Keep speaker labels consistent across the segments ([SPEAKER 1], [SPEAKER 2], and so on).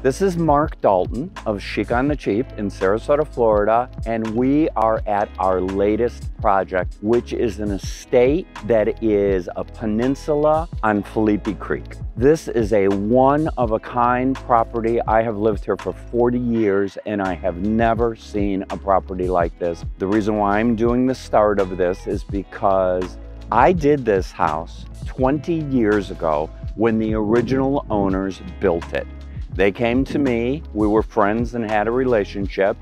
[SPEAKER 1] This is Mark Dalton of Chic On The Cheap in Sarasota, Florida, and we are at our latest project, which is an estate that is a peninsula on Phillipi Creek. This is a one-of-a-kind property. I have lived here for 40 years and I have never seen a property like this. The reason why I'm doing the start of this is because I did this house 20 years ago when the original owners built it. They came to me, we were friends and had a relationship,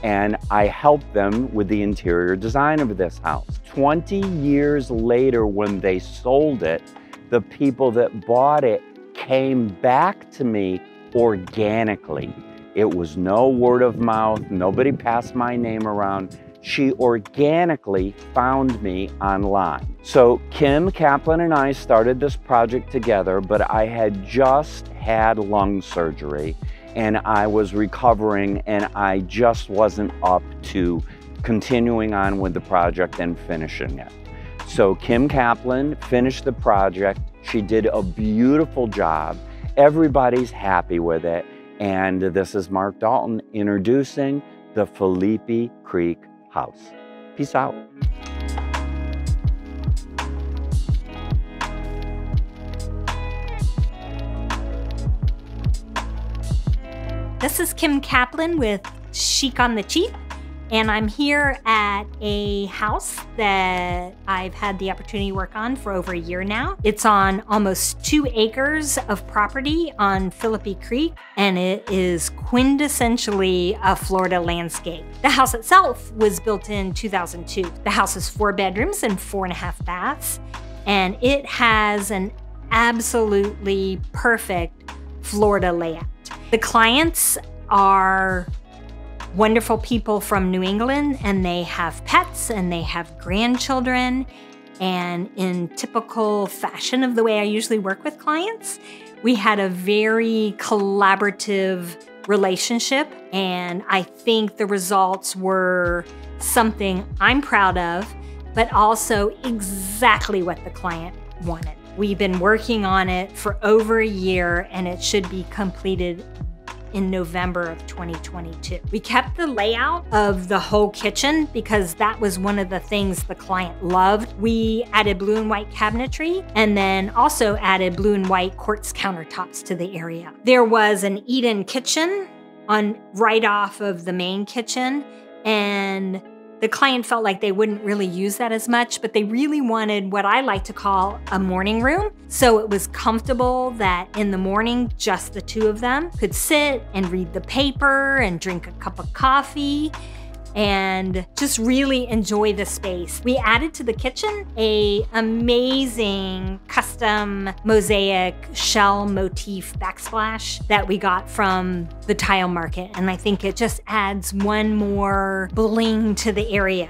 [SPEAKER 1] and I helped them with the interior design of this house. 20 years later, when they sold it, the people that bought it came back to me organically. It was no word of mouth, nobody passed my name around. She organically found me online. So Kim Kaplan and I started this project together, but I had just had lung surgery and I was recovering and I just wasn't up to continuing on with the project and finishing it. So Kim Kaplan finished the project. She did a beautiful job. Everybody's happy with it. And this is Mark Dalton introducing the Phillipi Creek house. Peace out.
[SPEAKER 2] This is Kim Kaplan with Chic On The Cheap, and I'm here at a house that I've had the opportunity to work on for over a year now. It's on almost 2 acres of property on Phillipi Creek, and it is quintessentially a Florida landscape. The house itself was built in 2002. The house is 4 bedrooms and 4.5 baths, and it has an absolutely perfect Florida layout. The clients are wonderful people from New England, and they have pets and they have grandchildren. And in typical fashion of the way I usually work with clients, we had a very collaborative relationship. And I think the results were something I'm proud of, but also exactly what the client wanted. We've been working on it for over a year and it should be completed in November of 2022. We kept the layout of the whole kitchen because that was one of the things the client loved. We added blue and white cabinetry and then also added blue and white quartz countertops to the area. There was an eat-in kitchen right off of the main kitchen, and the client felt like they wouldn't really use that as much, but they really wanted what I like to call a morning room. So it was comfortable that in the morning, just the 2 of them could sit and read the paper and drink a cup of coffee and just really enjoy the space. We added to the kitchen a amazing custom mosaic shell motif backsplash that we got from the tile market. And I think it just adds one more bling to the area.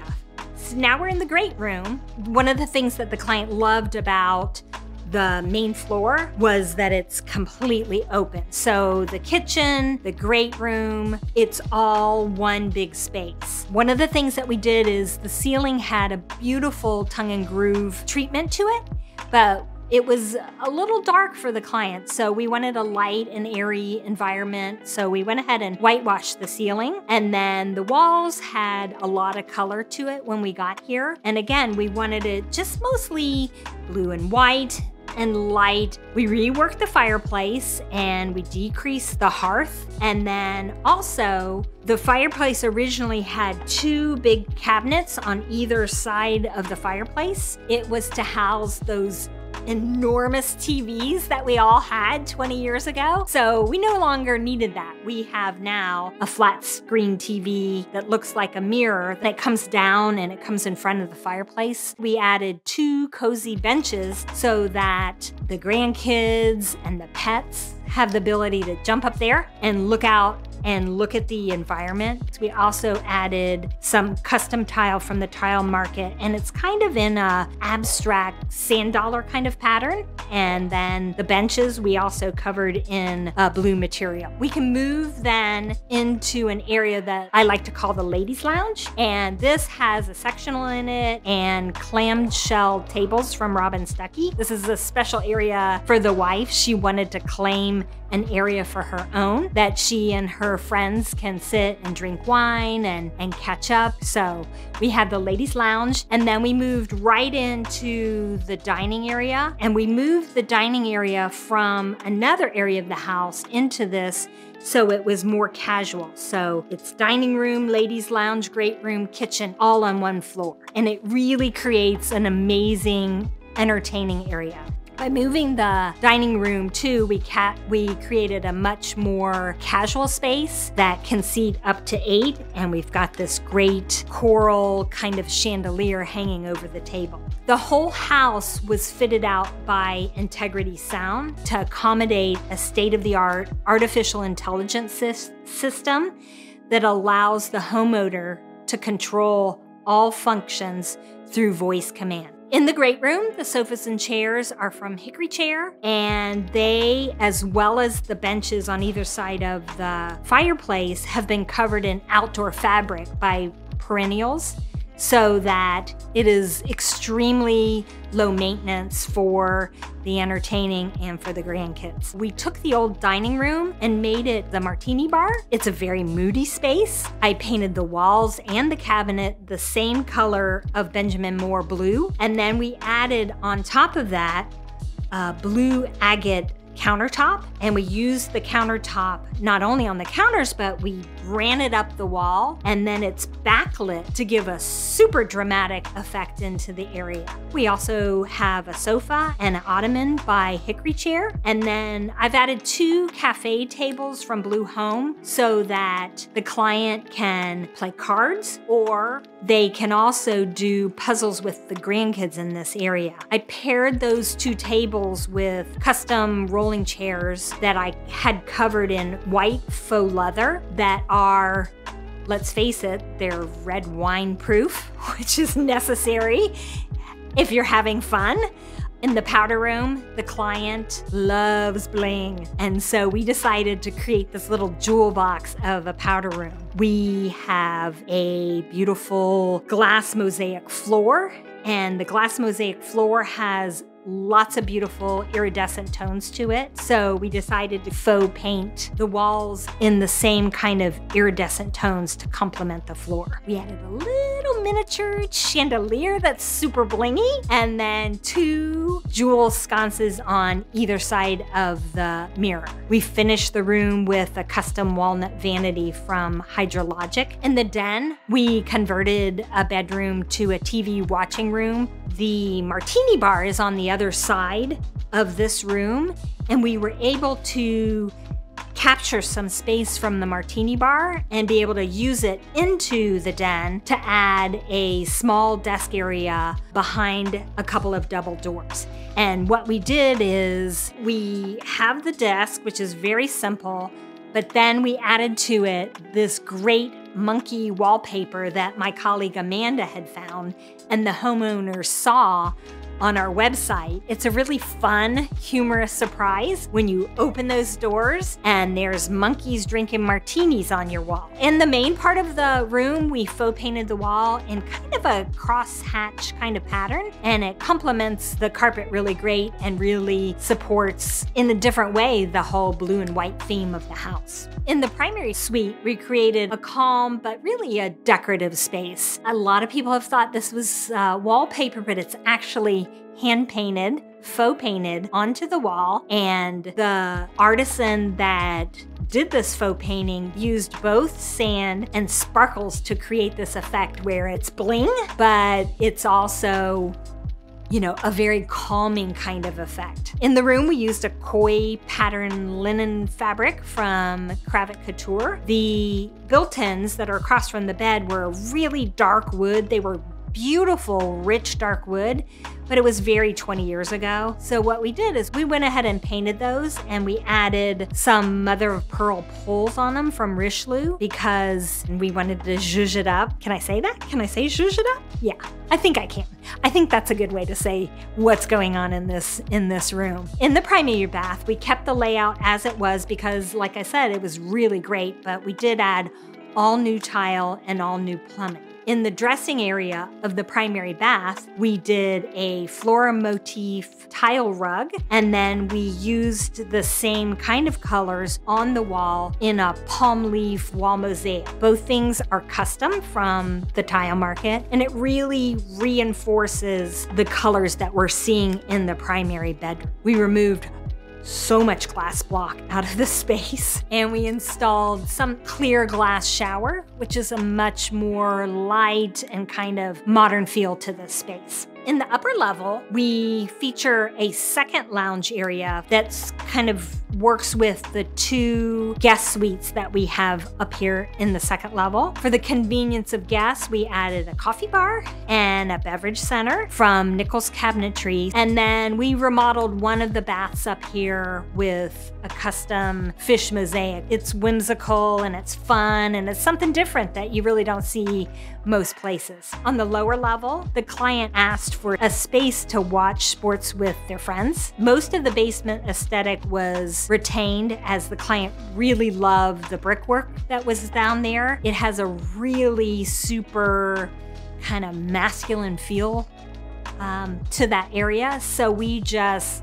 [SPEAKER 2] So now we're in the great room. One of the things that the client loved about the main floor was that it's completely open. So the kitchen, the great room, it's all one big space. One of the things that we did is the ceiling had a beautiful tongue and groove treatment to it, but it was a little dark for the client. So we wanted a light and airy environment. So we went ahead and whitewashed the ceiling. And then the walls had a lot of color to it when we got here. And again, we wanted it just mostly blue and white and light. We reworked the fireplace and we decreased the hearth. And then also the fireplace originally had 2 big cabinets on either side of the fireplace. It was to house those enormous TVs that we all had 20 years ago. So we no longer needed that. We have now a flat screen TV that looks like a mirror that comes down and it comes in front of the fireplace. We added 2 cozy benches so that the grandkids and the pets have the ability to jump up there and look out and look at the environment. We also added some custom tile from the tile market, and it's kind of in a abstract sand dollar kind of pattern. And then the benches we also covered in blue material. We can move then into an area that I like to call the ladies' lounge, and this has a sectional in it and clamshell tables from Robin Stuckey. This is a special area for the wife. She wanted to claim an area for her own that she and her friends can sit and drink wine and catch up. So we had the ladies' lounge, and then we moved right into the dining area, and we moved the dining area from another area of the house into this so it was more casual. So it's dining room, ladies' lounge, great room, kitchen, all on one floor. And it really creates an amazing, entertaining area. By moving the dining room too, we created a much more casual space that can seat up to 8, and we've got this great coral kind of chandelier hanging over the table. The whole house was fitted out by Integrity Sound to accommodate a state-of-the-art artificial intelligence system that allows the homeowner to control all functions through voice command. In the great room, the sofas and chairs are from Hickory Chair, and they, as well as the benches on either side of the fireplace, have been covered in outdoor fabric by perennials so that it is extremely low maintenance for the entertaining and for the grandkids. We took the old dining room and made it the Martini Bar. It's a very moody space. I painted the walls and the cabinet the same color of Benjamin Moore blue, and then we added on top of that a blue agate countertop, and we used the countertop not only on the counters, but we ran it up the wall, and then it's backlit to give a super dramatic effect into the area. We also have a sofa and an ottoman by Hickory Chair, and then I've added 2 cafe tables from Blue Home so that the client can play cards, or they can also do puzzles with the grandkids in this area. I paired those 2 tables with custom rolling chairs that I had covered in white faux leather that are, let's face it, they're red wine proof, which is necessary if you're having fun. In the powder room, the client loves bling, and so we decided to create this little jewel box of a powder room. We have a beautiful glass mosaic floor, and the glass mosaic floor has lots of beautiful iridescent tones to it. So we decided to faux paint the walls in the same kind of iridescent tones to complement the floor. We added a little miniature chandelier that's super blingy, and then 2 jewel sconces on either side of the mirror. We finished the room with a custom walnut vanity from Hydrologic. In the den, we converted a bedroom to a TV watching room. The Martini Bar is on the other side of this room, and we were able to capture some space from the Martini Bar and be able to use it into the den to add a small desk area behind a couple of double doors. And what we did is we have the desk, which is very simple, but then we added to it this great monkey wallpaper that my colleague Amanda had found and the homeowners saw on our website. It's a really fun, humorous surprise when you open those doors and there's monkeys drinking martinis on your wall. In the main part of the room, we faux painted the wall in kind of a cross-hatch kind of pattern, and it complements the carpet really great and really supports, in a different way, the whole blue and white theme of the house. In the primary suite, we created a calm but really a decorative space. A lot of people have thought this was wallpaper, but it's actually hand-painted, faux painted onto the wall, and the artisan that did this faux painting used both sand and sparkles to create this effect where it's bling, but it's also, you know, a very calming kind of effect. In the room, we used a koi pattern linen fabric from Cravat Couture. The built-ins that are across from the bed were really dark wood. They were beautiful, rich, dark wood, but it was very 20 years ago. So what we did is we went ahead and painted those, and we added some mother of pearl poles on them from Richelieu because we wanted to zhuzh it up. Can I say that? Can I say zhuzh it up? Yeah, I think I can. I think that's a good way to say what's going on in this room. In the primary bath, we kept the layout as it was because, like I said, it was really great, but we did add all new tile and all new plumbing. In the dressing area of the primary bath, we did a floral motif tile rug, and then we used the same kind of colors on the wall in a palm leaf wall mosaic. Both things are custom from the tile market, and it really reinforces the colors that we're seeing in the primary bedroom. We removed so much glass block out of the space, and we installed some clear glass shower, which is a much more light and kind of modern feel to the space. In the upper level, we feature a second lounge area that's kind of works with the 2 guest suites that we have up here in the second level. For the convenience of guests, we added a coffee bar and a beverage center from Nichols Cabinetry. And then we remodeled one of the baths up here with a custom fish mosaic. It's whimsical and it's fun and it's something different that you really don't see most places. On the lower level, the client asked for a space to watch sports with their friends. Most of the basement aesthetic was retained as the client really loved the brickwork that was down there. It has a really super kind of masculine feel to that area. So we just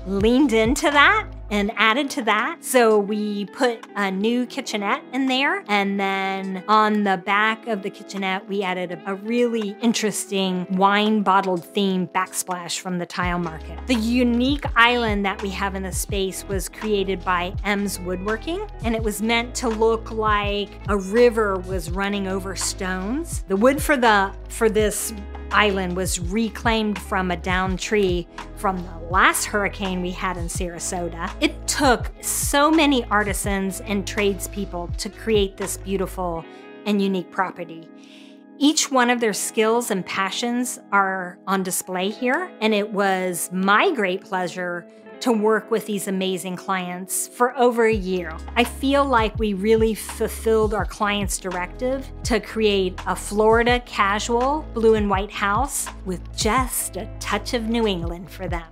[SPEAKER 2] leaned into that and added to that. So we put a new kitchenette in there. And then on the back of the kitchenette, we added a really interesting wine bottled theme backsplash from the tile market. The unique island that we have in the space was created by M's Woodworking, and it was meant to look like a river was running over stones. The wood for this island was reclaimed from a downed tree from the last hurricane we had in Sarasota. It took so many artisans and tradespeople to create this beautiful and unique property. Each one of their skills and passions are on display here, and it was my great pleasure to work with these amazing clients for over a year. I feel like we really fulfilled our client's directive to create a Florida casual blue and white house with just a touch of New England for them.